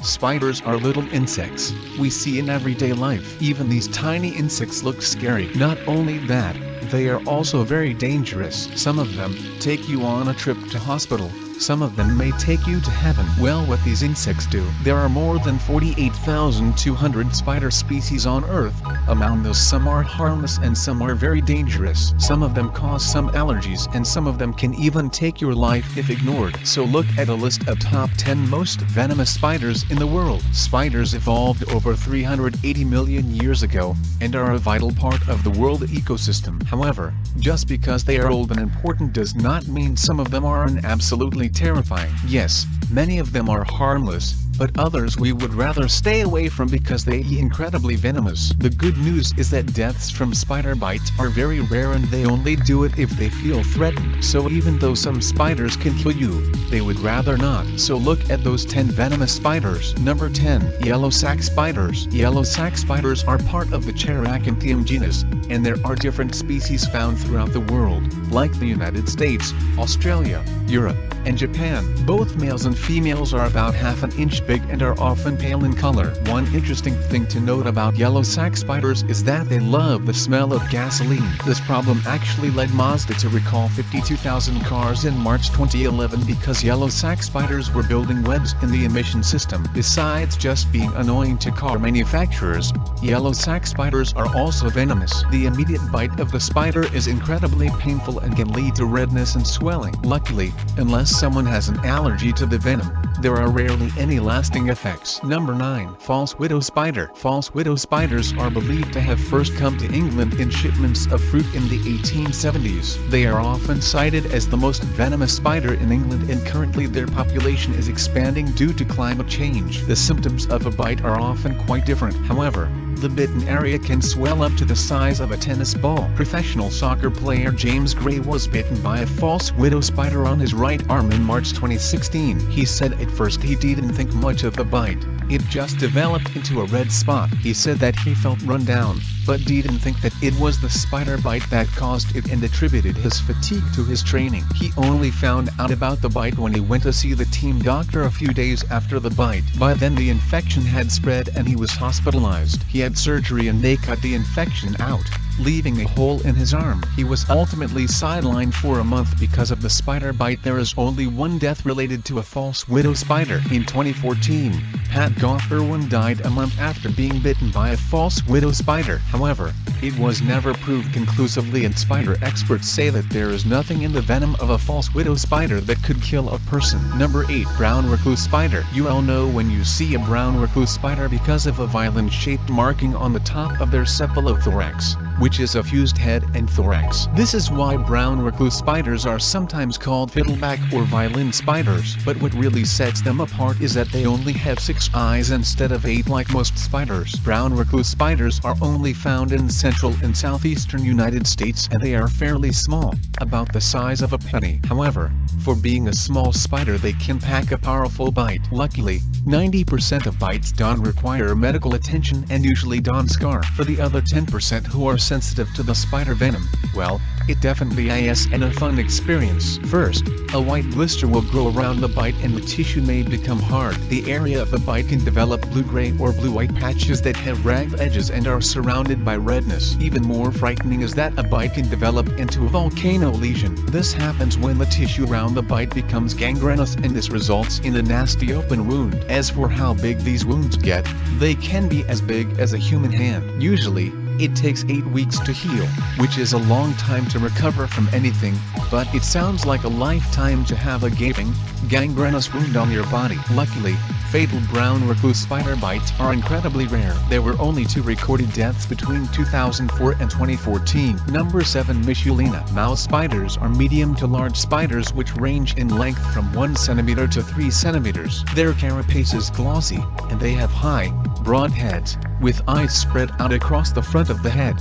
Spiders are little insects we see in everyday life. Even these tiny insects look scary. Not only that, they are also very dangerous. Some of them take you on a trip to hospital. Some of them may take you to heaven. Well, what these insects do. There are more than 48,200 spider species on Earth. Among those, some are harmless and some are very dangerous. Some of them cause some allergies and some of them can even take your life if ignored. So look at a list of top 10 most venomous spiders in the world. Spiders evolved over 380 million years ago and are a vital part of the world ecosystem. However, just because they are old and important does not mean some of them are absolutely terrifying. Yes, many of them are harmless, but others we would rather stay away from because they are incredibly venomous. The good news is that deaths from spider bites are very rare and they only do it if they feel threatened. So even though some spiders can kill you, they would rather not. So look at those 10 venomous spiders. Number 10. Yellow sac spiders. Yellow sac spiders are part of the Chaeracanthium genus, and there are different species found throughout the world, like the United States, Australia, Europe, and Japan. Both males and females are about half an inch big and are often pale in color. One interesting thing to note about yellow sac spiders is that they love the smell of gasoline. This problem actually led Mazda to recall 52,000 cars in March 2011 because yellow sac spiders were building webs in the emission system. Besides just being annoying to car manufacturers, yellow sac spiders are also venomous. The immediate bite of the spider is incredibly painful and can lead to redness and swelling. Luckily, unless someone has an allergy to the venom, there are rarely any lasting effects. Number 9. False widow spider. False widow spiders are believed to have first come to England in shipments of fruit in the 1870s. They are often cited as the most venomous spider in England and currently their population is expanding due to climate change. The symptoms of a bite are often quite different. However, the bitten area can swell up to the size of a tennis ball. Professional soccer player James Gray was bitten by a false widow spider on his right arm in March 2016. He said at first he didn't think much of the bite. It just developed into a red spot. He said that he felt run down, but didn't think that it was the spider bite that caused it and attributed his fatigue to his training. He only found out about the bite when he went to see the team doctor a few days after the bite. By then the infection had spread and he was hospitalized. He had surgery and they cut the infection out, leaving a hole in his arm. He was ultimately sidelined for a month because of the spider bite. There is only one death related to a false widow spider. In 2014, Pat Goff-Irwin died a month after being bitten by a false widow spider. However, it was never proved conclusively and spider experts say that there is nothing in the venom of a false widow spider that could kill a person. Number 8. Brown recluse spider. You all know when you see a brown recluse spider because of a violin-shaped marking on the top of their cephalothorax, which is a fused head and thorax. This is why brown recluse spiders are sometimes called fiddleback or violin spiders. But what really sets them apart is that they only have 6 eyes instead of 8 like most spiders. Brown recluse spiders are only found in central and southeastern United States and they are fairly small, about the size of a penny. However, for being a small spider they can pack a powerful bite. Luckily, 90% of bites don't require medical attention and usually don't scar. For the other 10% who are sensitive to the spider venom, well, it definitely is a fun experience. First, a white blister will grow around the bite and the tissue may become hard. The area of the bite can develop blue-gray or blue-white patches that have ragged edges and are surrounded by redness. Even more frightening is that a bite can develop into a volcano lesion. This happens when the tissue around the bite becomes gangrenous and this results in a nasty open wound. As for how big these wounds get, they can be as big as a human hand. Usually, it takes 8 weeks to heal, which is a long time to recover from anything, but it sounds like a lifetime to have a gaping, gangrenous wound on your body. Luckily, fatal brown recluse spider bites are incredibly rare. There were only 2 recorded deaths between 2004 and 2014. Number 7. Michulina. Mouse spiders are medium to large spiders which range in length from 1 cm to 3 cm. Their carapace is glossy, and they have high, broad heads, with eyes spread out across the front of the head.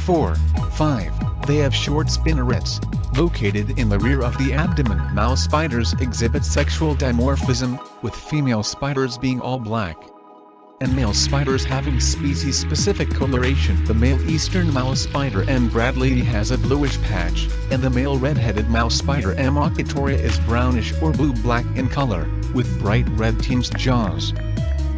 4. 5. They have short spinnerets, located in the rear of the abdomen. Mouse spiders exhibit sexual dimorphism, with female spiders being all black, and male spiders having species-specific coloration. The male eastern mouse spider M. bradleyi has a bluish patch, and the male red-headed mouse spider M. octatoria is brownish or blue-black in color, with bright red tinged jaws.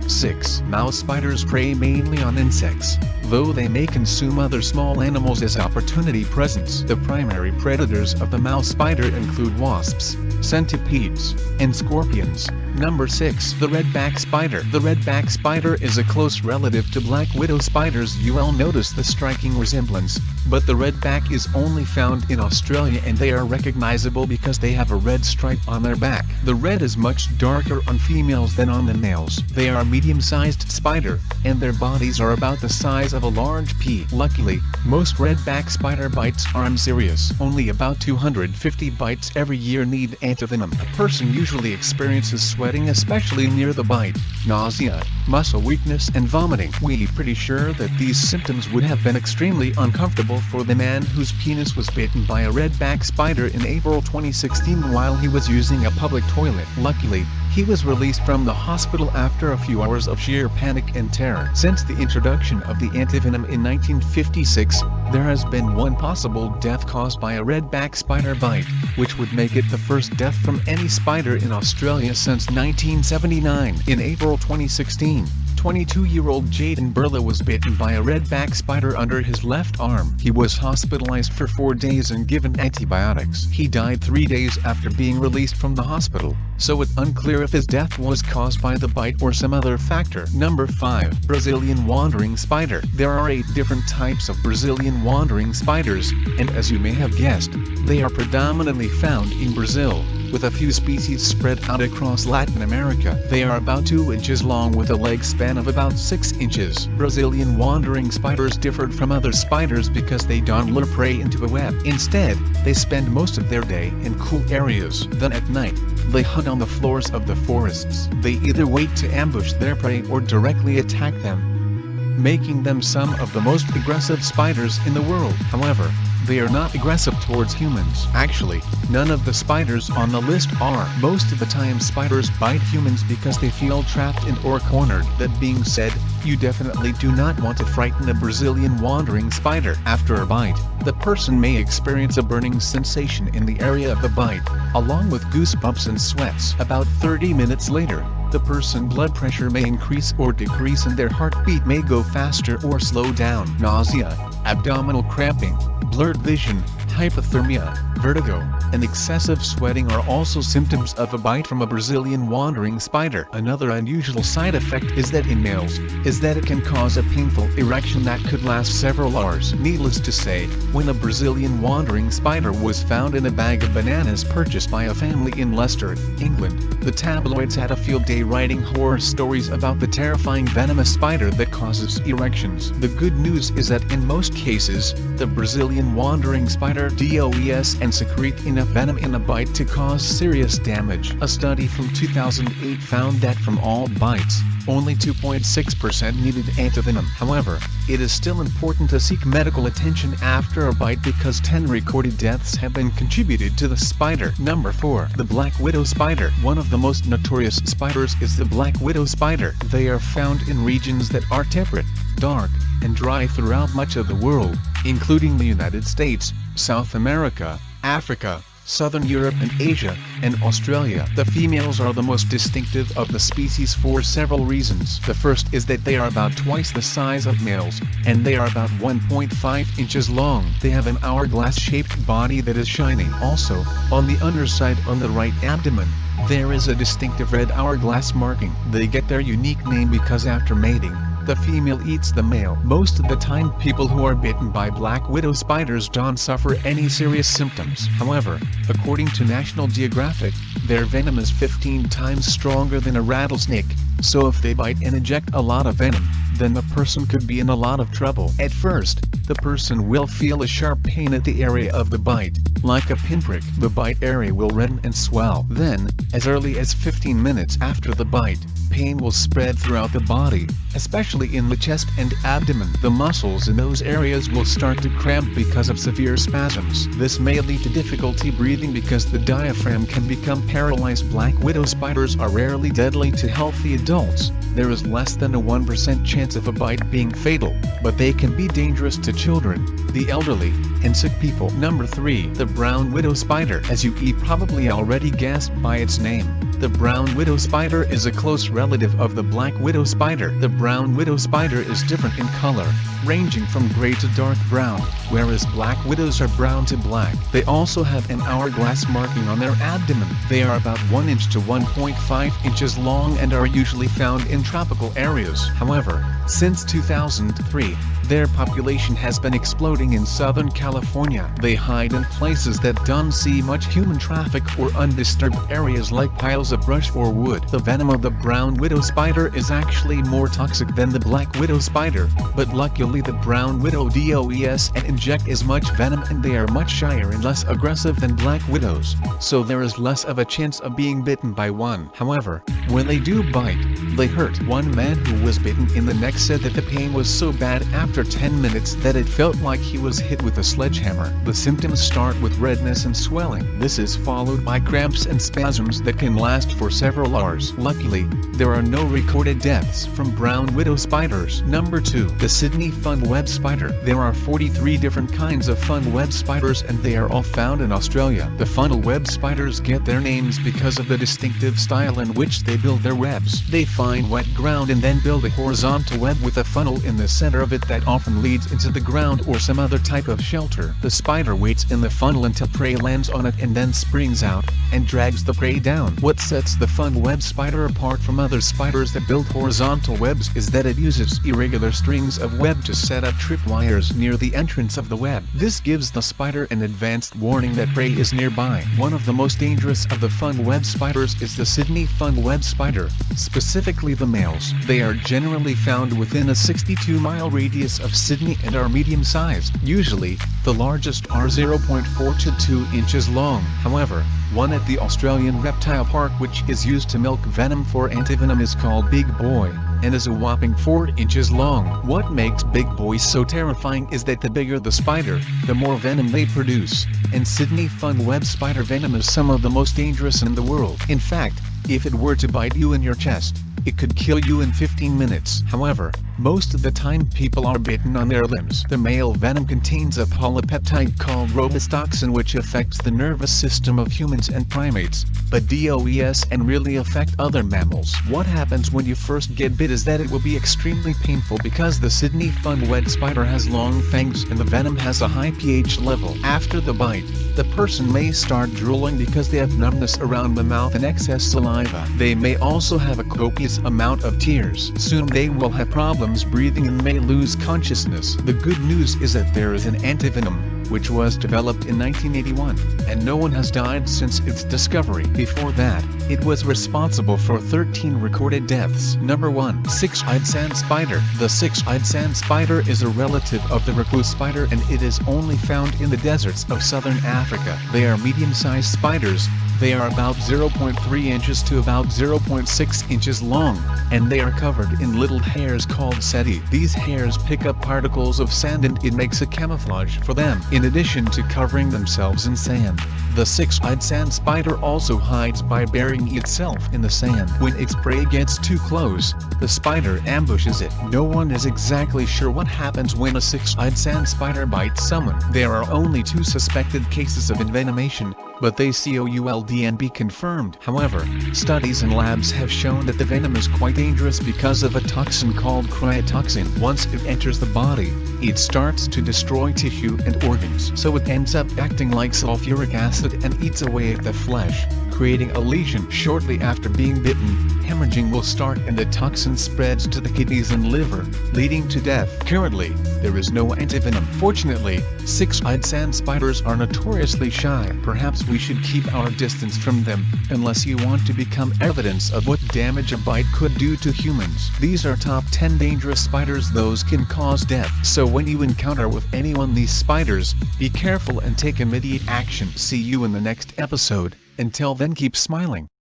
6. Mouse spiders prey mainly on insects, though they may consume other small animals as opportunity presents. The primary predators of the mouse spider include wasps, centipedes, and scorpions. Number 6. The redback spider. The redback spider is a close relative to black widow spiders. You will notice the striking resemblance, but the redback is only found in Australia and they are recognizable because they have a red stripe on their back. The red is much darker on females than on the males. They are a medium-sized spider, and their bodies are about the size of a large pea. Luckily, most redback spider bites are unserious. Only about 250 bites every year need antivenom. A person usually experiences sweating, especially near the bite, nausea, muscle weakness and vomiting. We're pretty sure that these symptoms would have been extremely uncomfortable for the man whose penis was bitten by a redback spider in April 2016 while he was using a public toilet. Luckily, he was released from the hospital after a few hours of sheer panic and terror. Since the introduction of the antivenom in 1956, there has been one possible death caused by a redback spider bite, which would make it the first death from any spider in Australia since 1979. In April 2016, 22-year-old Jaden Burla was bitten by a redback spider under his left arm. He was hospitalized for 4 days and given antibiotics. He died 3 days after being released from the hospital, so it's unclear if his death was caused by the bite or some other factor. Number 5. Brazilian wandering spider. There are 8 different types of Brazilian wandering spiders, and as you may have guessed, they are predominantly found in Brazil, with a few species spread out across Latin America. They are about 2 inches long with a leg span of about 6 inches. Brazilian wandering spiders differed from other spiders because they don't lure prey into a web. Instead, they spend most of their day in cool areas. Then at night, they hunt on the floors of the forests. They either wait to ambush their prey or directly attack them, making them some of the most aggressive spiders in the world. However, they are not aggressive towards humans. Actually, none of the spiders on the list are. Most of the time spiders bite humans because they feel trapped in or cornered. That being said, you definitely do not want to frighten a Brazilian wandering spider. After a bite, the person may experience a burning sensation in the area of the bite, along with goosebumps and sweats. About 30 minutes later, the person's blood pressure may increase or decrease and their heartbeat may go faster or slow down. Nausea, abdominal cramping, blurred vision, hypothermia, vertigo, and excessive sweating are also symptoms of a bite from a Brazilian wandering spider. Another unusual side effect is that in males, it can cause a painful erection that could last several hours. Needless to say, when a Brazilian wandering spider was found in a bag of bananas purchased by a family in Leicester, England, the tabloids had a field day writing horror stories about the terrifying venomous spider that causes erections. The good news is that in most cases, the Brazilian wandering spider DOEs and secrete enough venom in a bite to cause serious damage. A study from 2008 found that from all bites, only 2.6% needed antivenom. However, it is still important to seek medical attention after a bite because 10 recorded deaths have been contributed to the spider. Number 4. The black widow spider. One of the most notorious spiders is the black widow spider. They are found in regions that are temperate, dark, and dry throughout much of the world, including the United States, South America, Africa, Southern Europe and Asia, and Australia. The females are the most distinctive of the species for several reasons. The first is that they are about twice the size of males, and they are about 1.5 inches long. They have an hourglass-shaped body that is shiny. Also, on the underside on the right abdomen, there is a distinctive red hourglass marking. They get their unique name because after mating, the female eats the male. Most of the time people who are bitten by black widow spiders don't suffer any serious symptoms. However, according to National Geographic, their venom is 15 times stronger than a rattlesnake, so if they bite and eject a lot of venom, then the person could be in a lot of trouble. At first, the person will feel a sharp pain at the area of the bite, like a pinprick. The bite area will redden and swell. Then, as early as 15 minutes after the bite, pain will spread throughout the body, especially in the chest and abdomen. The muscles in those areas will start to cramp because of severe spasms. This may lead to difficulty breathing because the diaphragm can become paralyzed. Black widow spiders are rarely deadly to healthy adults. There is less than a 1% chance of a bite being fatal, but they can be dangerous to children, the elderly, and sick people. Number 3. The brown widow spider. As you probably already guessed by its name, the brown widow spider is a close relative of the black widow spider. The brown widow spider is different in color, ranging from gray to dark brown, whereas black widows are brown to black. They also have an hourglass marking on their abdomen. They are about 1 inch to 1.5 inches long and are usually found in tropical areas. However, since 2003, their population has been exploding in Southern California. They hide in places that don't see much human traffic or undisturbed areas like piles of brush or wood. The venom of the brown widow spider is actually more toxic than the black widow spider, but luckily the brown widow does and inject as much venom, and they are much shyer and less aggressive than black widows, so there is less of a chance of being bitten by one. However, when they do bite, they hurt. One man who was bitten in the neck said that the pain was so bad after 10 minutes that it felt like he was hit with a sledgehammer. The symptoms start with redness and swelling. This is followed by cramps and spasms that can last for several hours. Luckily, there are no recorded deaths from brown widow spiders. Number 2. The Sydney fun web spider. There are 43 different kinds of fun web spiders, and they are all found in Australia. The funnel web spiders get their names because of the distinctive style in which they build their webs. They find wet ground and then build a horizontal web with a funnel in the center of it that often leads into the ground or some other type of shelter. The spider waits in the funnel until prey lands on it and then springs out and drags the prey down. What sets the fun web spider apart from other spiders that build horizontal webs is that it uses irregular strings of web to set up tripwires near the entrance of the web. This gives the spider an advanced warning that prey is nearby. One of the most dangerous of the fun web spiders is the Sydney fun web spider, specifically the males. They are generally found within a 62-mile radius of Sydney and are medium-sized. Usually, the largest are 0.4 to 2 inches long. However, one at the Australian Reptile Park, which is used to milk venom for antivenom, is called Big Boy and is a whopping 4 inches long. What makes Big Boy so terrifying is that the bigger the spider, the more venom they produce, and Sydney fun web spider venom is some of the most dangerous in the world. In fact, if it were to bite you in your chest, it could kill you in 15 minutes. However, most of the time people are bitten on their limbs. The male venom contains a polypeptide called robistoxin, which affects the nervous system of humans and primates, but does and really affect other mammals. What happens when you first get bit is that it will be extremely painful because the Sydney fun web spider has long fangs and the venom has a high pH level. After the bite, the person may start drooling because they have numbness around the mouth and excess saliva. They may also have a copious amount of tears. Soon they will have problems breathing and may lose consciousness. The good news is that there is an antivenom, which was developed in 1981, and no one has died since its discovery. Before that, it was responsible for 13 recorded deaths. Number 1. Six-eyed sand spider. The six-eyed sand spider is a relative of the recluse spider, and it is only found in the deserts of southern Africa. They are medium-sized spiders. They are about 0.3 inches to about 0.6 inches long, and they are covered in little hairs called setae. These hairs pick up particles of sand and it makes a camouflage for them. In addition to covering themselves in sand, the six-eyed sand spider also hides by burying itself in the sand. When its prey gets too close, the spider ambushes it. No one is exactly sure what happens when a six-eyed sand spider bites someone. There are only 2 suspected cases of envenomation, but they could be confirmed. However, studies in labs have shown that the venom is quite dangerous because of a toxin called cryotoxin. Once it enters the body, it starts to destroy tissue and organs, so it ends up acting like sulfuric acid and eats away at the flesh, creating a lesion. Shortly after being bitten, hemorrhaging will start and the toxin spreads to the kidneys and liver, leading to death. Currently, there is no antivenom. Fortunately, six-eyed sand spiders are notoriously shy. Perhaps we should keep our distance from them, unless you want to become evidence of what damage a bite could do to humans. These are top 10 dangerous spiders. Those can cause death. So when you encounter with anyone these spiders, be careful and take immediate action. See you in the next episode. Until then, keep smiling.